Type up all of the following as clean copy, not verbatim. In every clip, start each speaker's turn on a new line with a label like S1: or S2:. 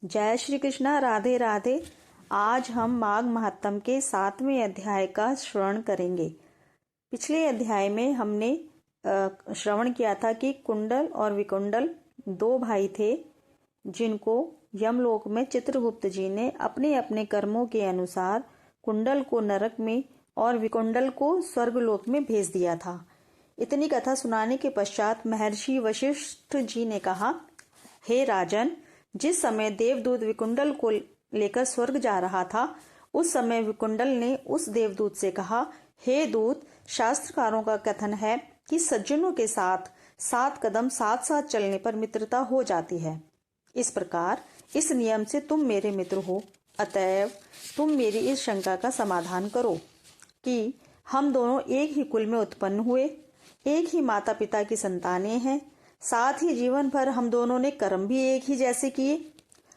S1: जय श्री कृष्णा। राधे राधे। आज हम माघ महात्म के 7वें अध्याय का श्रवण करेंगे। पिछले अध्याय में हमने श्रवण किया था कि कुंडल और विकुंडल दो भाई थे जिनको यमलोक में चित्रगुप्त जी ने अपने अपने कर्मों के अनुसार कुंडल को नरक में और विकुंडल को स्वर्गलोक में भेज दिया था। इतनी कथा सुनाने के पश्चात महर्षि वशिष्ठ जी ने कहा, हे राजन, जिस समय देवदूत विकुंडल को लेकर स्वर्ग जा रहा था, उस समय विकुंडल ने उस देवदूत से कहा, हे दूत, शास्त्रकारों का कथन है कि सज्जनों के साथ 7 कदम साथ साथ चलने पर मित्रता हो जाती है। इस प्रकार इस नियम से तुम मेरे मित्र हो, अतएव तुम मेरी इस शंका का समाधान करो कि हम दोनों एक ही कुल में उत्पन्न हुए, एक ही माता पिता की संतानें हैं, साथ ही जीवन भर हम दोनों ने कर्म भी एक ही जैसे किए।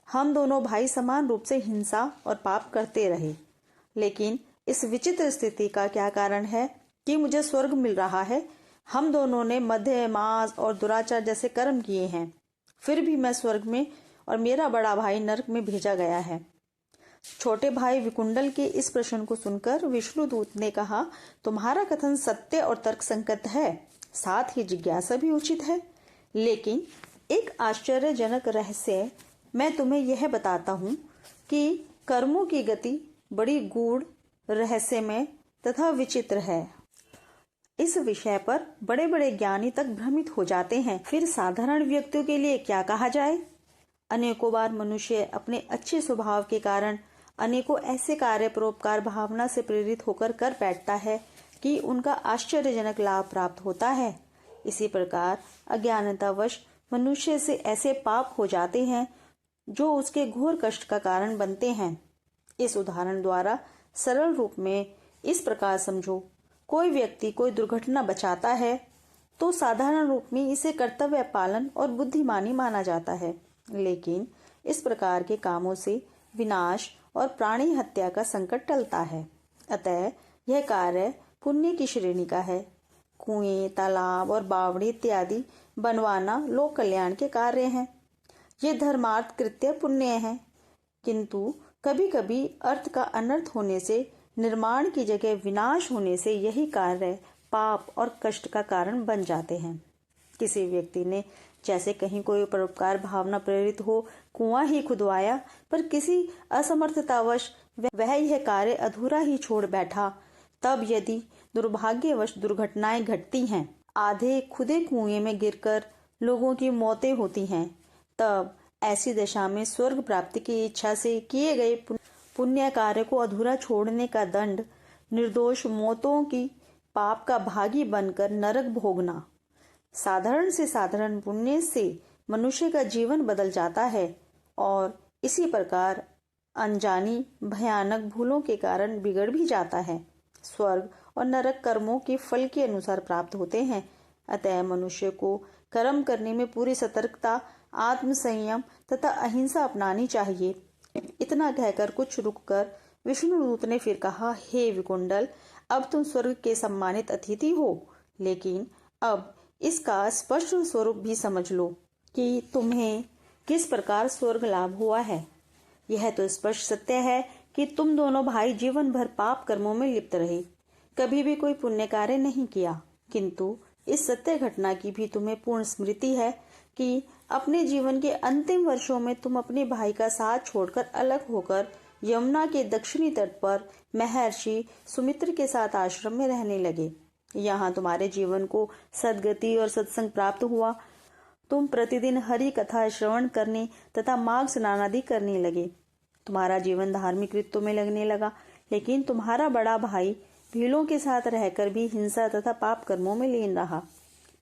S1: हम दोनों भाई समान रूप से हिंसा और पाप करते रहे, लेकिन इस विचित्र स्थिति का क्या कारण है कि मुझे स्वर्ग मिल रहा है। हम दोनों ने मध्य मास और दुराचार जैसे कर्म किए हैं, फिर भी मैं स्वर्ग में और मेरा बड़ा भाई नरक में भेजा गया है। छोटे भाई विकुंडल के इस प्रश्न को सुनकर विष्णुदूत ने कहा, तुम्हारा कथन सत्य और तर्कसंगत है, साथ ही जिज्ञासा भी उचित है, लेकिन एक आश्चर्यजनक रहस्य मैं तुम्हें यह बताता हूँ कि कर्मों की गति बड़ी गूढ़, रहस्यमय तथा विचित्र है। इस विषय पर बड़े बड़े ज्ञानी तक भ्रमित हो जाते हैं, फिर साधारण व्यक्तियों के लिए क्या कहा जाए। अनेकों बार मनुष्य अपने अच्छे स्वभाव के कारण अनेकों ऐसे कार्य परोपकार भावना से प्रेरित होकर कर बैठता है कि उनका आश्चर्यजनक लाभ प्राप्त होता है। इसी प्रकार अज्ञानतावश मनुष्य से ऐसे पाप हो जाते हैं जो उसके घोर कष्ट का कारण बनते हैं। इस उदाहरण द्वारा सरल रूप में इस प्रकार समझो, कोई व्यक्ति कोई दुर्घटना बचाता है तो साधारण रूप में इसे कर्तव्य पालन और बुद्धिमानी माना जाता है, लेकिन इस प्रकार के कामों से विनाश और प्राणी हत्या का संकट टलता है। अतः यह कार्य पुण्य की श्रेणी का है। कुएं, तालाब और बावड़ी इत्यादि बनवाना लोक कल्याण के कार्य हैं। ये धर्मार्थ कृत्य पुण्य हैं, किंतु कभी कभी अर्थ का अनर्थ होने से, निर्माण की जगह विनाश होने से यही कार्य पाप और कष्ट का कारण बन जाते हैं। किसी व्यक्ति ने जैसे कहीं कोई परोपकार भावना प्रेरित हो कुआं ही खुदवाया, पर किसी असमर्थतावश वह यह कार्य अधूरा ही छोड़ बैठा, तब यदि दुर्भाग्यवश दुर्घटनाएं घटती हैं, आधे खुदे कुएं में गिरकर लोगों की मौतें होती हैं, तब ऐसी दशा में स्वर्ग प्राप्ति की इच्छा से किए गए पुण्य कार्य को अधूरा छोड़ने का दंड निर्दोष मौतों की पाप का भागी बनकर नरक भोगना। साधारण से साधारण पुण्य से मनुष्य का जीवन बदल जाता है और इसी प्रकार अनजानी भयानक भूलों के कारण बिगड़ भी जाता है। स्वर्ग और नरक कर्मों के फल के अनुसार प्राप्त होते हैं, अतः मनुष्य को कर्म करने में पूरी सतर्कता, आत्म संयम तथा अहिंसा अपनानी चाहिए। इतना कहकर कुछ रुककर विष्णुदूत ने फिर कहा, हे विकुंडल, अब तुम स्वर्ग के सम्मानित अतिथि हो, लेकिन अब इसका स्पष्ट स्वरूप भी समझ लो कि तुम्हें किस प्रकार स्वर्ग लाभ हुआ है। यह तो स्पष्ट सत्य है कि तुम दोनों भाई जीवन भर पाप कर्मों में लिप्त रहे, कभी भी कोई पुण्य कार्य नहीं किया, किंतु इस सत्य घटना की भी तुम्हें पूर्ण स्मृति है कि अपने जीवन के अंतिम वर्षों में तुम अपने भाई का साथ छोड़कर अलग होकर यमुना के दक्षिणी तट पर महर्षि सुमित्र के साथ आश्रम में रहने लगे। यहाँ तुम्हारे जीवन को सद्गति और सत्संग प्राप्त हुआ। तुम प्रतिदिन हरि कथा श्रवण करने तथा माघ स्नान आदि करने लगे। तुम्हारा जीवन धार्मिक कृत्यों में लगने लगा, लेकिन तुम्हारा बड़ा भाई भीलों के साथ रहकर भी हिंसा तथा पाप कर्मों में लीन रहा।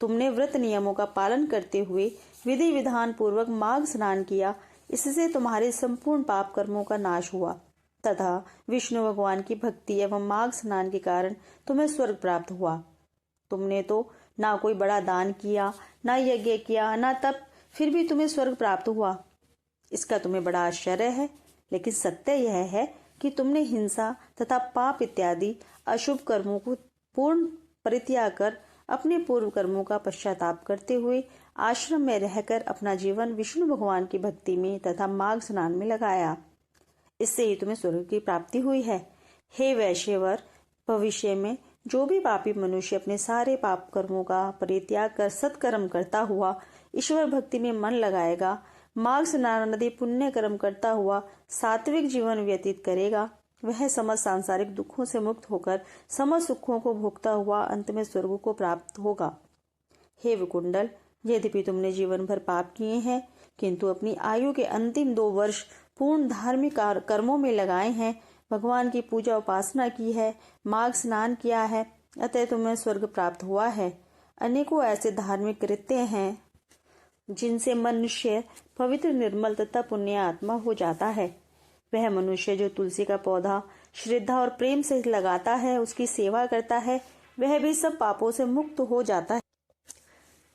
S1: तुमने व्रत नियमों का पालन करते हुए विधि विधान पूर्वक माघ स्नान किया, इससे तुम्हारे संपूर्ण पाप कर्मों का नाश हुआ तथा विष्णु भगवान की भक्ति एवं माघ स्नान के कारण तुम्हें स्वर्ग प्राप्त हुआ। तुमने तो ना कोई बड़ा दान किया, ना यज्ञ किया, ना तप, फिर भी तुम्हें स्वर्ग प्राप्त हुआ। इसका तुम्हें बड़ा आश्चर्य है, लेकिन सत्य यह है कि तुमने हिंसा तथा पाप इत्यादि अशुभ कर्मों को पूर्ण परित्याग कर अपने पूर्व कर्मों का पश्चाताप करते हुए आश्रम में रहकर अपना जीवन विष्णु भगवान की भक्ति में तथा माघ स्नान में लगाया। इससे ही तुम्हें स्वर्ग की प्राप्ति हुई है। हे वैश्यवर, भविष्य में जो भी पापी मनुष्य अपने सारे पाप कर्मों का परित्याग कर सत्कर्म करता हुआ ईश्वर भक्ति में मन लगाएगा, माघ स्नान नदी पुण्य कर्म करता हुआ सात्विक जीवन व्यतीत करेगा, वह समस्त सांसारिक दुखों से मुक्त होकर समस्त सुखों को भोगता हुआ अंत में स्वर्ग को प्राप्त होगा। हे विकुंडल, यद्यपि तुमने जीवन भर पाप किए हैं, किंतु अपनी आयु के अंतिम 2 वर्ष पूर्ण धार्मिक कर्मों में लगाए हैं, भगवान की पूजा उपासना की है, माघ स्नान किया है, अतः तुम्हें स्वर्ग प्राप्त हुआ है। अनेकों ऐसे धार्मिक कृत्य हैं जिनसे मनुष्य पवित्र, निर्मल तथा पुण्य आत्मा हो जाता है। वह मनुष्य जो तुलसी का पौधा श्रद्धा और प्रेम से लगाता है, उसकी सेवा करता है, वह भी सब पापों से मुक्त हो जाता है।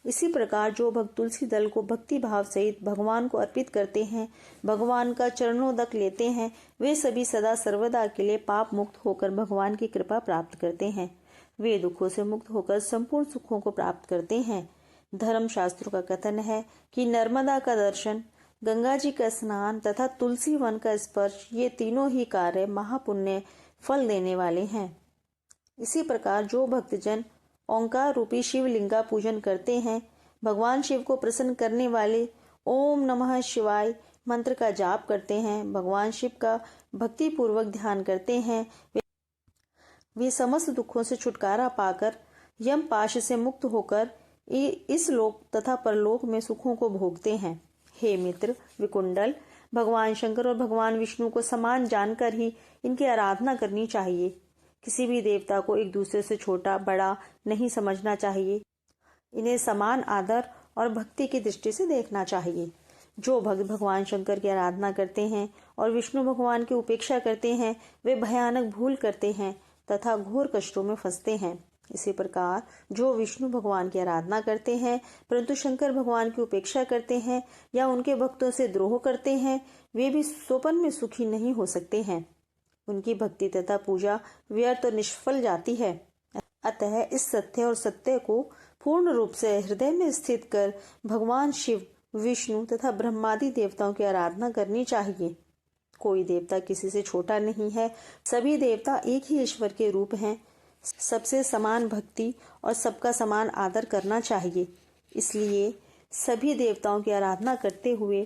S1: इसी प्रकार जो भक्त तुलसी दल को भक्ति भाव सहित भगवान को अर्पित करते हैं, भगवान का चरणोदक लेते हैं, वे सभी सदा सर्वदा के लिए पाप मुक्त होकर भगवान की कृपा प्राप्त करते हैं। वे दुखों से मुक्त होकर संपूर्ण सुखों को प्राप्त करते हैं। धर्म शास्त्रों का कथन है कि नर्मदा का दर्शन, गंगा जी का स्नान तथा तुलसी वन का स्पर्श, ये तीनों ही कार्य महापुण्य फल देने वाले हैं। इसी प्रकार जो भक्तजन ओंकार रूपी शिवलिंग का पूजन करते हैं, भगवान शिव को प्रसन्न करने वाले ओम नमः शिवाय मंत्र का जाप करते हैं, भगवान शिव का भक्ति पूर्वक ध्यान करते हैं, वे समस्त दुखों से छुटकारा पाकर यम पाश से मुक्त होकर इस लोक तथा परलोक में सुखों को भोगते हैं। हे मित्र विकुंडल, भगवान शंकर और भगवान विष्णु को समान जानकर ही इनकी आराधना करनी चाहिए। किसी भी देवता को एक दूसरे से छोटा बड़ा नहीं समझना चाहिए। इन्हें समान आदर और भक्ति की दृष्टि से देखना चाहिए। जो भक्त भगवान शंकर की आराधना करते हैं और विष्णु भगवान की उपेक्षा करते हैं, वे भयानक भूल करते हैं तथा घोर कष्टों में फंसते हैं। इसी प्रकार जो विष्णु भगवान की आराधना करते हैं परंतु शंकर भगवान की उपेक्षा करते हैं या उनके भक्तों से द्रोह करते हैं, वे भी स्वपन में सुखी नहीं हो सकते हैं। उनकी भक्ति तथा पूजा व्यर्थ और निष्फल जाती है। अतः इस सत्य और सत्य को पूर्ण रूप से हृदय में स्थित कर भगवान शिव, विष्णु तथा ब्रह्मादि देवताओं की आराधना करनी चाहिए। कोई देवता किसी से छोटा नहीं है। सभी देवता एक ही ईश्वर के रूप हैं। सबसे समान भक्ति और सबका समान आदर करना चाहिए। इसलिए सभी देवताओं की आराधना करते हुए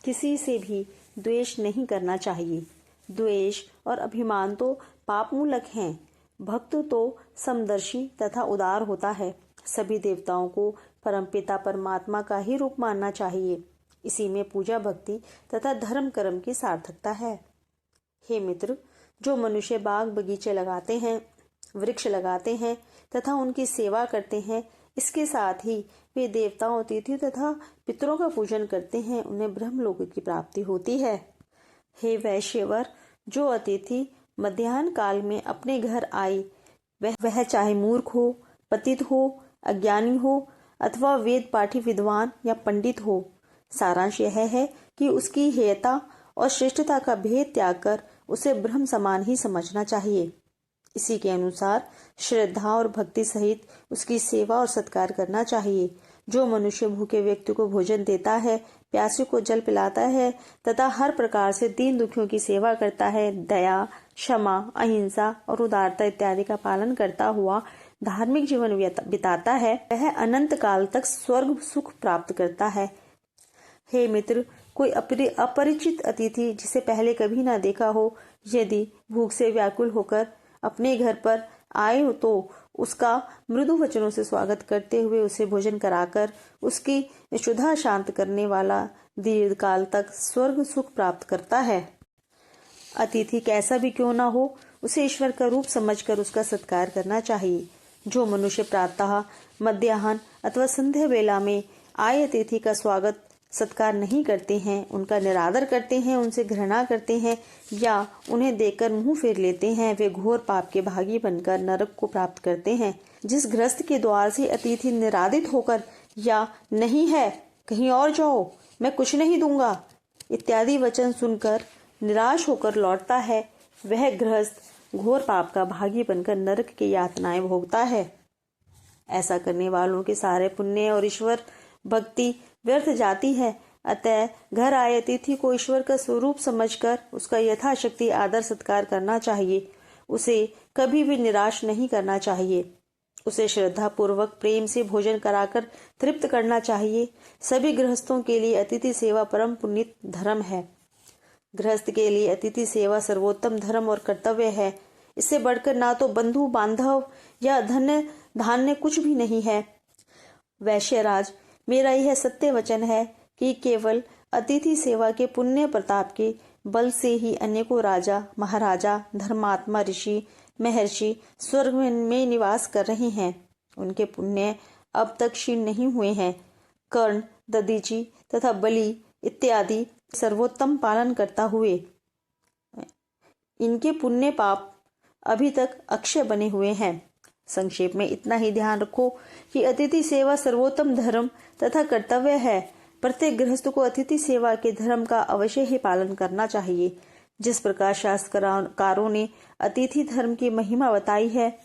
S1: किसी से भी द्वेष नहीं करना चाहिए। द्वेष और अभिमान तो पापमूलक हैं। भक्त तो समदर्शी तथा उदार होता है। सभी देवताओं को परमपिता परमात्मा का ही रूप मानना चाहिए। इसी में पूजा भक्ति तथा धर्म कर्म की सार्थकता है। हे मित्र, जो मनुष्य बाग बगीचे लगाते हैं, वृक्ष लगाते हैं तथा उनकी सेवा करते हैं, इसके साथ ही वे देवताओं, अतिथियों तथा पितरों का पूजन करते हैं, उन्हें ब्रह्मलोक की प्राप्ति होती है। हे वैश्यवर, जो अतिथि मध्याह्न काल में अपने घर आए, वह चाहे मूर्ख हो, पतित हो, अज्ञानी हो अथवा वेद पाठी विद्वान या पंडित हो, सारांश यह है कि उसकी हेयता और श्रेष्ठता का भेद त्याग कर उसे ब्रह्म समान ही समझना चाहिए। इसी के अनुसार श्रद्धा और भक्ति सहित उसकी सेवा और सत्कार करना चाहिए। जो मनुष्य भूखे व्यक्ति को भोजन देता है, प्यासे को जल पिलाता है तथा हर प्रकार से दीन दुखियों की सेवा करता है, दया, क्षमा, अहिंसा और उदारता इत्यादि का पालन करता हुआ धार्मिक जीवन बिताता है, वह अनंत काल तक स्वर्ग सुख प्राप्त करता है। हे मित्र, कोई अपरिचित अतिथि जिसे पहले कभी ना देखा हो, यदि भूख से व्याकुल होकर अपने घर पर आए हो तो उसका मृदु वचनों से स्वागत करते हुए उसे भोजन कराकर उसकी क्षुधा शांत करने वाला दीर्घ काल तक स्वर्ग सुख प्राप्त करता है। अतिथि कैसा भी क्यों ना हो, उसे ईश्वर का रूप समझकर उसका सत्कार करना चाहिए। जो मनुष्य प्रातः, मध्याह्न अथवा संध्या वेला में आए अतिथि का स्वागत सत्कार नहीं करते हैं, उनका निरादर करते हैं, उनसे घृणा करते हैं या उन्हें देखकर मुंह फेर लेते हैं, वे घोर पाप के भागी बनकर नरक को प्राप्त करते हैं। जिस गृहस्थ के द्वार से अतिथि निरादित होकर या नहीं है, कहीं और जाओ, मैं कुछ नहीं दूंगा इत्यादि वचन सुनकर निराश होकर लौटता है, वह गृहस्थ घोर पाप का भागी बनकर नरक की यातनाएं भोगता है। ऐसा करने वालों के सारे पुण्य और ईश्वर भक्ति व्यर्थ जाती है। अतः घर आए अतिथि को ईश्वर का स्वरूप समझकर उसका यथाशक्ति आदर सत्कार करना चाहिए। उसे कभी भी निराश नहीं करना चाहिए। उसे श्रद्धा पूर्वक प्रेम से भोजन कराकर तृप्त करना चाहिए। सभी गृहस्थों के लिए अतिथि सेवा परम पुनीत धर्म है। गृहस्थ के लिए अतिथि सेवा सर्वोत्तम धर्म और कर्तव्य है। इससे बढ़कर ना तो बंधु बांधव या धन्य धान्य कुछ भी नहीं है। वैश्यराज, मेरा यह सत्य वचन है कि केवल अतिथि सेवा के पुण्य प्रताप के बल से ही अनेकों राजा महाराजा धर्मात्मा ऋषि महर्षि स्वर्ग में निवास कर रहे हैं। उनके पुण्य अब तक क्षीण नहीं हुए हैं। कर्ण, दधीचि तथा बलि इत्यादि सर्वोत्तम पालन करता हुए इनके पुण्य पाप अभी तक अक्षय बने हुए हैं। संक्षेप में इतना ही ध्यान रखो कि अतिथि सेवा सर्वोत्तम धर्म तथा कर्तव्य है। प्रत्येक गृहस्थ को अतिथि सेवा के धर्म का अवश्य ही पालन करना चाहिए। जिस प्रकार शास्त्रकारों ने अतिथि धर्म की महिमा बताई है,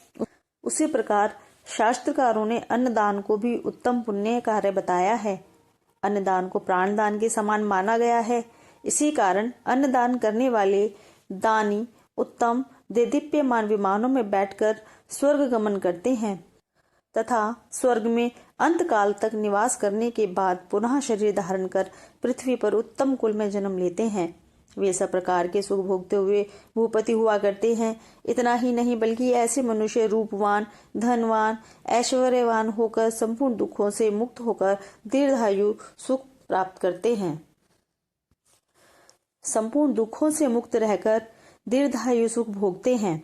S1: उसी प्रकार शास्त्रकारों ने अन्नदान को भी उत्तम पुण्य कार्य बताया है। अन्नदान को प्राणदान के समान माना गया है। इसी कारण अन्नदान करने वाले दानी उत्तम देदीप्यमान विमानों में बैठकर स्वर्ग गमन करते हैं तथा स्वर्ग में अंत काल तक निवास करने के बाद पुनः शरीर धारण कर पृथ्वी पर उत्तम कुल में जन्म लेते हैं। वे सब प्रकार के सुख भोगते हुए भूपति हुआ करते हैं। इतना ही नहीं बल्कि ऐसे मनुष्य रूपवान, धनवान, ऐश्वर्यवान होकर संपूर्ण दुखों से मुक्त होकर दीर्घायु सुख प्राप्त करते हैं। संपूर्ण दुखों से मुक्त रहकर दीर्घायु सुख भोगते हैं।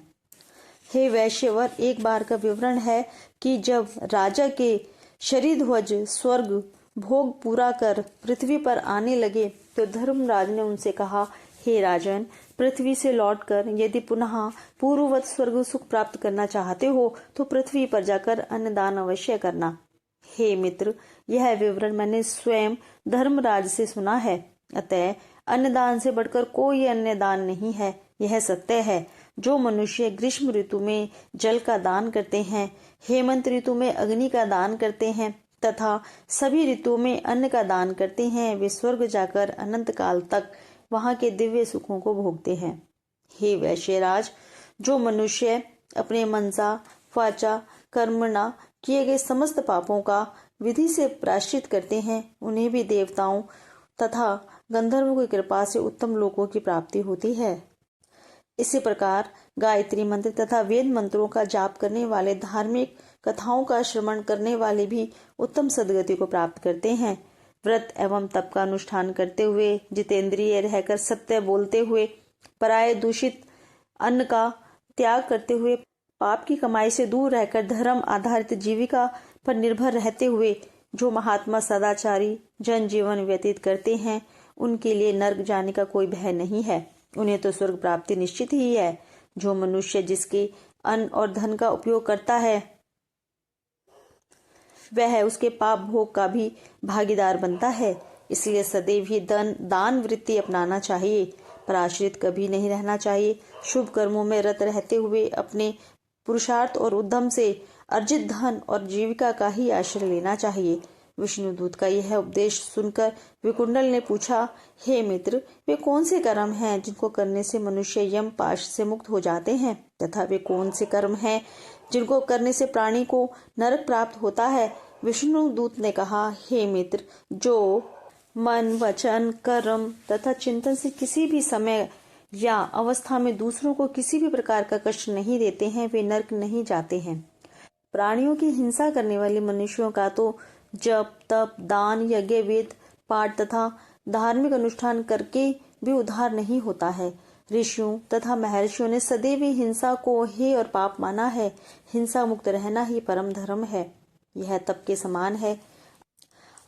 S1: हे वैश्यवर, एक बार का विवरण है कि जब राजा के शरीध्वज स्वर्ग भोग पूरा कर पृथ्वी पर आने लगे तो धर्मराज ने उनसे कहा, हे राजन, पृथ्वी से लौटकर यदि पुनः पूर्ववत स्वर्ग सुख प्राप्त करना चाहते हो तो पृथ्वी पर जाकर अन्नदान अवश्य करना। हे मित्र, यह विवरण मैंने स्वयं धर्मराज से सुना है। अतः अन्नदान से बढ़कर कोई अन्य दान नहीं है। यह सत्य है। जो मनुष्य ग्रीष्म ऋतु में जल का दान करते हैं, हेमंत ऋतु में अग्नि का दान करते हैं तथा सभी ऋतुओं में अन्न का दान करते हैं, वे स्वर्ग जाकर अनंत काल तक वहां के दिव्य सुखों को भोगते हैं। हे वैश्यराज, जो मनुष्य अपने मनसा वाचा कर्मणा किए गए समस्त पापों का विधि से प्रायश्चित करते हैं, उन्हें भी देवताओं तथा गंधर्वों की कृपा से उत्तम लोकों की प्राप्ति होती है। इसी प्रकार गायत्री मंत्र तथा वेद मंत्रों का जाप करने वाले, धार्मिक कथाओं का श्रवण करने वाले भी उत्तम सदगति को प्राप्त करते हैं। व्रत एवं तप का अनुष्ठान करते हुए, जितेंद्रिय रहकर, सत्य बोलते हुए, पराये दूषित अन्न का त्याग करते हुए, पाप की कमाई से दूर रहकर धर्म आधारित जीविका पर निर्भर रहते हुए जो महात्मा सदाचारी जन जीवन व्यतीत करते हैं, उनके लिए नर्क जाने का कोई भय नहीं है। उन्हें तो स्वर्ग प्राप्ति निश्चित ही है। जो मनुष्य जिसके अन्न और धन का उपयोग करता है, वह उसके पाप भोग का भी भागीदार बनता है। इसलिए सदैव ही दान वृत्ति अपनाना चाहिए। पराश्रित कभी नहीं रहना चाहिए। शुभ कर्मों में रत रहते हुए अपने पुरुषार्थ और उद्यम से अर्जित धन और जीविका का ही आश्रय लेना चाहिए। विष्णुदूत का यह उपदेश सुनकर विकुंडल ने पूछा, हे मित्र, वे कौन से कर्म हैं जिनको करने से मनुष्य यम पाश से मुक्त हो जाते हैं तथा वे कौन से कर्म हैं जिनको करने से प्राणी को नरक प्राप्त होता है? विष्णुदूत ने कहा, हे मित्र, जो मन वचन कर्म तथा चिंतन से किसी भी समय या अवस्था में दूसरों को किसी भी प्रकार का कष्ट नहीं देते हैं, वे नरक नहीं जाते हैं। प्राणियों की हिंसा करने वाले मनुष्यों का तो जप तप दान यज्ञ वेद पाठ तथा धार्मिक अनुष्ठान करके भी उद्धार नहीं होता है। ऋषियों तथा महर्षियों ने सदैव हिंसा को हेय और पाप माना है। हिंसा मुक्त रहना ही परम धर्म है। यह तप के समान है।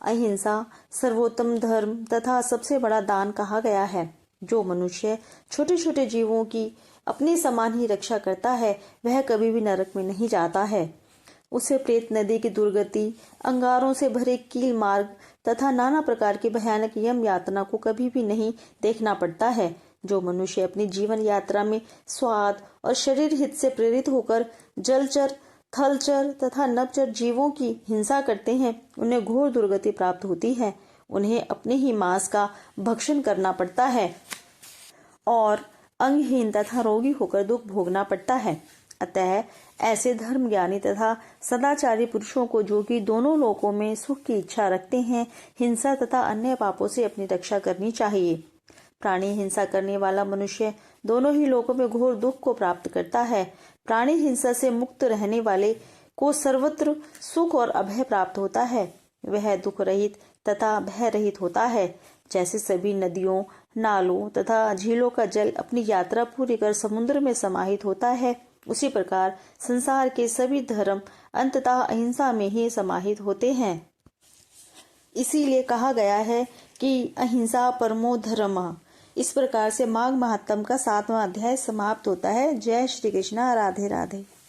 S1: अहिंसा सर्वोत्तम धर्म तथा सबसे बड़ा दान कहा गया है। जो मनुष्य छोटे छोटे जीवों की अपने समान ही रक्षा करता है, वह कभी भी नरक में नहीं जाता है। उसे प्रेत नदी की दुर्गति, अंगारों से भरे कील मार्ग तथा नाना प्रकार की भयानक यम यातना को कभी भी नहीं देखना पड़ता है। जो मनुष्य अपनी जीवन यात्रा में स्वाद और शरीर हित से प्रेरित होकर जलचर थलचर तथा नभचर जीवों की हिंसा करते हैं उन्हें घोर दुर्गति प्राप्त होती है। उन्हें अपने ही मांस का भक्षण करना पड़ता है और अंगहीन तथा रोगी होकर दुख भोगना पड़ता है। अतः ऐसे धर्म ज्ञानी तथा सदाचारी पुरुषों को, जो कि दोनों लोकों में सुख की इच्छा रखते हैं, हिंसा तथा अन्य पापों से अपनी रक्षा करनी चाहिए। प्राणी हिंसा करने वाला मनुष्य दोनों ही लोकों में घोर दुख को प्राप्त करता है। प्राणी हिंसा से मुक्त रहने वाले को सर्वत्र सुख और अभय प्राप्त होता है। वह दुख रहित तथा भय रहित होता है। जैसे सभी नदियों, नालों तथा झीलों का जल अपनी यात्रा पूरी कर समुद्र में समाहित होता है, उसी प्रकार संसार के सभी धर्म अंततः अहिंसा में ही समाहित होते हैं। इसीलिए कहा गया है कि अहिंसा परमो धर्मः। इस प्रकार से माघ महात्म का 7वां अध्याय समाप्त होता है। जय श्री कृष्णा। राधे राधे।